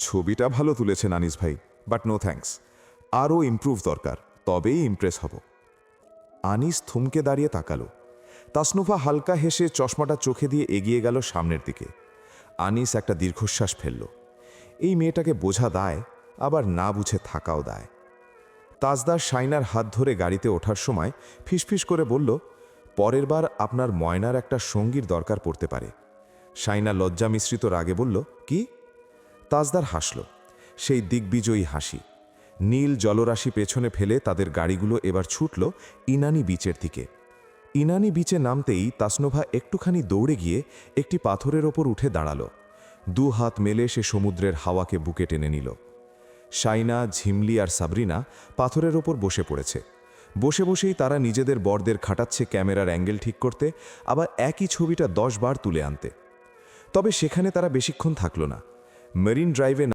ছবিটা ভালো তুলেছেন আনিস ভাই, বাট নো থ্যাঙ্কস। আরও ইমপ্রুভ দরকার, তবেই ইমপ্রেস হব। আনিস থমকে দাঁড়িয়ে তাকালো। তাসনুভা হালকা হেসে চশমাটা চোখে দিয়ে এগিয়ে গেল সামনের দিকে। আনিস একটা দীর্ঘশ্বাস ফেলল। এই মেয়েটাকে বোঝা দায়, আবার না বুঝে থাকাও দায়। তাজদার শাইনার হাত ধরে গাড়িতে ওঠার সময় ফিসফিস করে বলল, পরের বার আপনার ময়নার একটা সঙ্গীর দরকার পড়তে পারে। শাইনা লজ্জা মিশ্রিত রাগে বলল, কি? তাজদার হাসল, সেই দিগ্বিজয়ী হাসি। নীল জলরাশি পেছনে ফেলে তাদের গাড়িগুলো এবার ছুটল ইনানি বিচের দিকে। ইনানি বিচে নামতেই তাসনোভা একটুখানি দৌড়ে গিয়ে একটি পাথরের ওপর উঠে দাঁড়াল। দু হাত মেলে সে সমুদ্রের হাওয়াকে বুকে টেনে নিল। শাইনা, ঝিমলি আর সাবরিনা পাথরের ওপর বসে পড়েছে। বসে বসেই তারা নিজেদের বরদের খাটাচ্ছে ক্যামেরার অ্যাঙ্গেল ঠিক করতে, আবার একই ছবিটা 10 বার তুলে আনতে। তবে সেখানে তারা বেশিক্ষণ থাকল না। মেরিন ড্রাইভে